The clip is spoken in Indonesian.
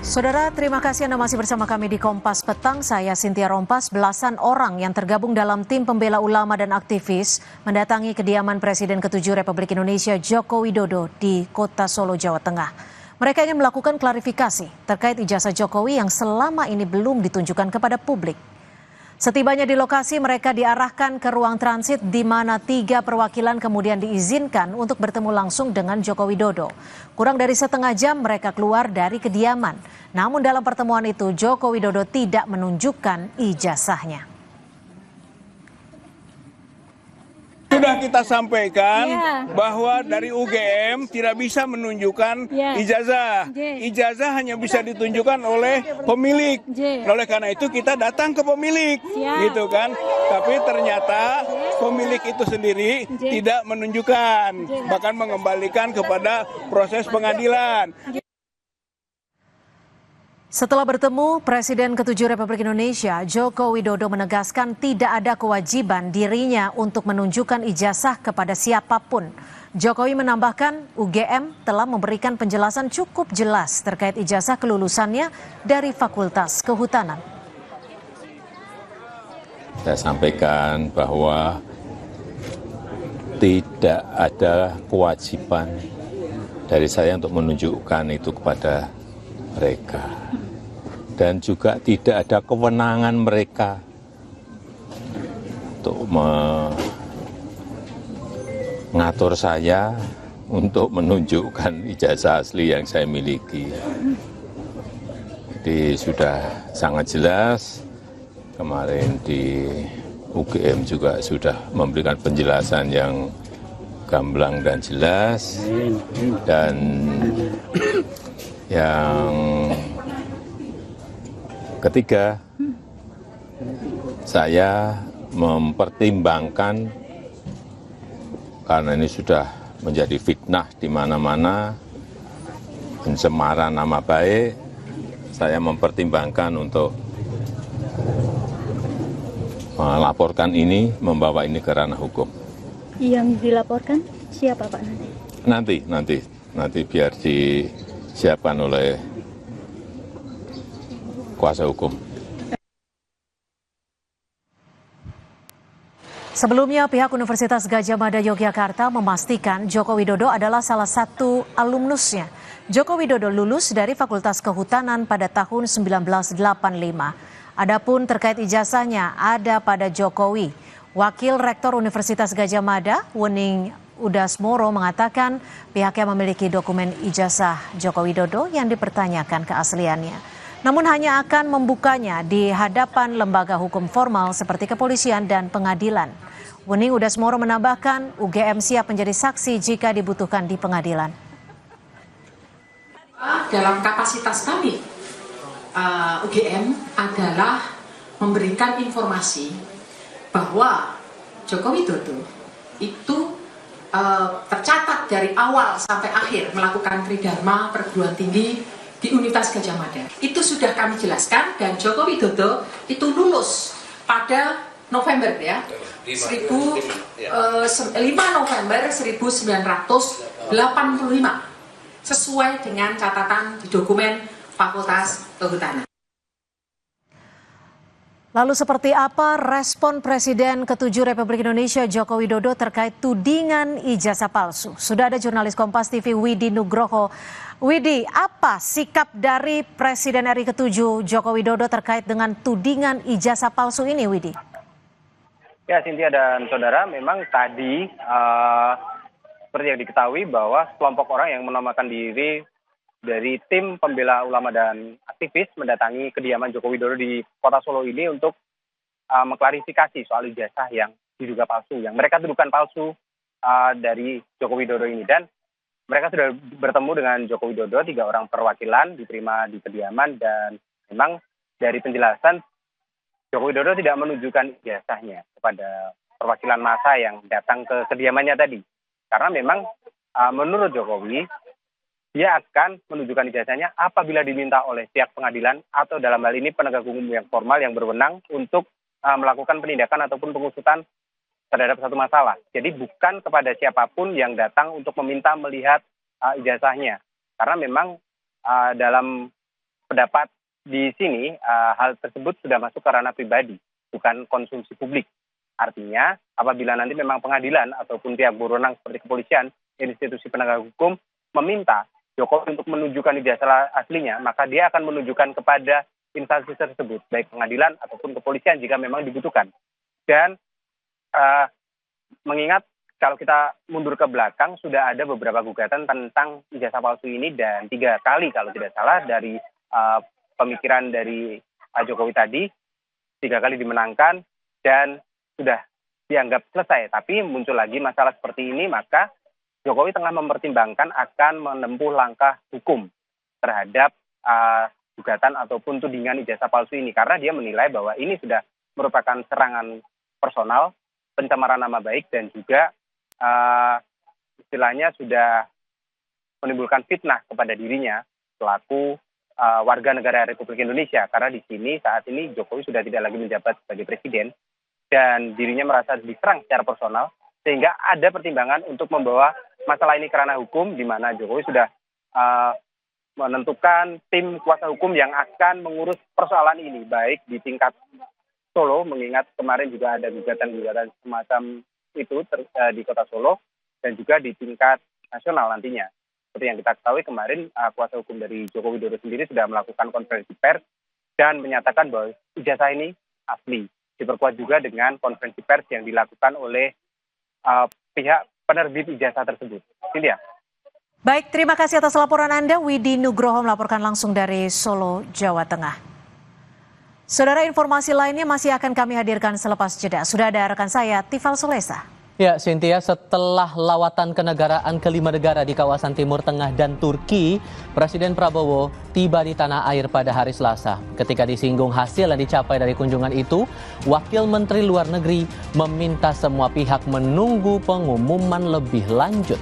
Saudara, terima kasih Anda masih bersama kami di Kompas Petang. Saya Cynthia Rompas. Belasan orang yang tergabung dalam tim pembela ulama dan aktivis mendatangi kediaman Presiden ke-7 Republik Indonesia Joko Widodo di Kota Solo, Jawa Tengah. Mereka ingin melakukan klarifikasi terkait ijazah Jokowi yang selama ini belum ditunjukkan kepada publik. Setibanya di lokasi, mereka diarahkan ke ruang transit di mana 3 perwakilan kemudian diizinkan untuk bertemu langsung dengan Joko Widodo. Kurang dari setengah jam mereka keluar dari kediaman. Namun dalam pertemuan itu Joko Widodo tidak menunjukkan ijazahnya. Sudah kita sampaikan bahwa dari UGM tidak bisa menunjukkan ijazah. Ijazah hanya bisa ditunjukkan oleh pemilik. Oleh karena itu kita datang ke pemilik, gitu kan. Tapi ternyata pemilik itu sendiri tidak menunjukkan, bahkan mengembalikan kepada proses pengadilan. Setelah bertemu, Presiden ke-7 Republik Indonesia Joko Widodo menegaskan tidak ada kewajiban dirinya untuk menunjukkan ijazah kepada siapapun. Jokowi menambahkan UGM telah memberikan penjelasan cukup jelas terkait ijazah kelulusannya dari Fakultas Kehutanan. Saya sampaikan bahwa tidak ada kewajiban dari saya untuk menunjukkan itu kepada mereka, dan juga tidak ada kewenangan mereka untuk mengatur saya untuk menunjukkan ijazah asli yang saya miliki. Jadi sudah sangat jelas, kemarin di UGM juga sudah memberikan penjelasan yang gamblang dan jelas, dan yang ketiga, saya mempertimbangkan, karena ini sudah menjadi fitnah di mana-mana, pencemaran nama baik, saya mempertimbangkan untuk melaporkan ini, membawa ini ke ranah hukum. Yang dilaporkan siapa Pak nanti? Nanti biar disiapkan oleh kuasa hukum. Sebelumnya, pihak Universitas Gadjah Mada Yogyakarta memastikan Joko Widodo adalah salah satu alumnusnya. Joko Widodo lulus dari Fakultas Kehutanan pada tahun 1985. Adapun terkait ijazahnya ada pada Jokowi. Wakil Rektor Universitas Gadjah Mada, Wening Udasmoro, mengatakan pihaknya memiliki dokumen ijazah Joko Widodo yang dipertanyakan keasliannya. Namun hanya akan membukanya di hadapan lembaga hukum formal seperti kepolisian dan pengadilan. Wening Udasmoro menambahkan UGM siap menjadi saksi jika dibutuhkan di pengadilan. Dalam kapasitas kami, UGM adalah memberikan informasi bahwa Joko Widodo itu tercatat dari awal sampai akhir melakukan tridharma perguruan tinggi di Universitas Gadjah Mada. Itu sudah kami jelaskan, dan Joko Widodo itu lulus pada November 5 November 1985 sesuai dengan catatan di dokumen Fakultas Kehutanan. Lalu seperti apa respon Presiden ke-7 Republik Indonesia Joko Widodo terkait tudingan ijazah palsu? Sudah ada jurnalis Kompas TV Widi Nugroho. Widi, apa sikap dari Presiden RI ke-7 Joko Widodo terkait dengan tudingan ijazah palsu ini, Widi? Ya, Cynthia dan saudara, memang tadi seperti yang diketahui bahwa kelompok orang yang menamakan diri dari tim pembela ulama dan aktivis mendatangi kediaman Joko Widodo di Kota Solo ini untuk mengklarifikasi soal ijazah yang diduga palsu, yang mereka tuduhkan palsu dari Joko Widodo ini. Dan mereka sudah bertemu dengan Joko Widodo, 3 orang perwakilan diterima di kediaman, dan memang dari penjelasan Joko Widodo tidak menunjukkan ijazahnya kepada perwakilan massa yang datang ke kediamannya tadi. Karena memang menurut Jokowi, dia akan menunjukkan ijazahnya apabila diminta oleh pihak pengadilan atau dalam hal ini penegak hukum yang formal yang berwenang untuk melakukan penindakan ataupun pengusutan terhadap satu masalah. Jadi bukan kepada siapapun yang datang untuk meminta melihat ijazahnya. Karena memang dalam pendapat di sini hal tersebut sudah masuk ke ranah pribadi, bukan konsumsi publik. Artinya apabila nanti memang pengadilan ataupun pihak berwenang seperti kepolisian, institusi penegak hukum meminta Jokowi untuk menunjukkan ijazah aslinya, maka dia akan menunjukkan kepada instansi tersebut, baik pengadilan ataupun kepolisian jika memang dibutuhkan. Dan mengingat kalau kita mundur ke belakang, sudah ada beberapa gugatan tentang ijazah palsu ini, dan 3 kali kalau tidak salah dari pemikiran dari Jokowi tadi, 3 kali dimenangkan dan sudah dianggap selesai. Tapi muncul lagi masalah seperti ini, maka Jokowi tengah mempertimbangkan akan menempuh langkah hukum terhadap gugatan ataupun tudingan ijazah palsu ini, karena dia menilai bahwa ini sudah merupakan serangan personal, pencemaran nama baik, dan juga istilahnya sudah menimbulkan fitnah kepada dirinya selaku warga negara Republik Indonesia, karena di sini saat ini Jokowi sudah tidak lagi menjabat sebagai presiden dan dirinya merasa diserang secara personal, sehingga ada pertimbangan untuk membawa masalah ini ke ranah hukum, di mana Jokowi sudah menentukan tim kuasa hukum yang akan mengurus persoalan ini, baik di tingkat Solo, mengingat kemarin juga ada gugatan-gugatan semacam itu di kota Solo, dan juga di tingkat nasional nantinya. Seperti yang kita ketahui kemarin, kuasa hukum dari Joko Widodo sendiri sudah melakukan konferensi pers dan menyatakan bahwa ijazah ini asli. Diperkuat juga dengan konferensi pers yang dilakukan oleh pihak penerbit ijazah tersebut. Cynthia. Baik, terima kasih atas laporan Anda. Widi Nugroho melaporkan langsung dari Solo, Jawa Tengah. Saudara, informasi lainnya masih akan kami hadirkan selepas jeda. Sudah ada rekan saya, Tifal Solesa. Ya, Cynthia, setelah lawatan kenegaraan ke 5 negara di kawasan Timur Tengah dan Turki, Presiden Prabowo tiba di tanah air pada hari Selasa. Ketika disinggung hasil yang dicapai dari kunjungan itu, Wakil Menteri Luar Negeri meminta semua pihak menunggu pengumuman lebih lanjut.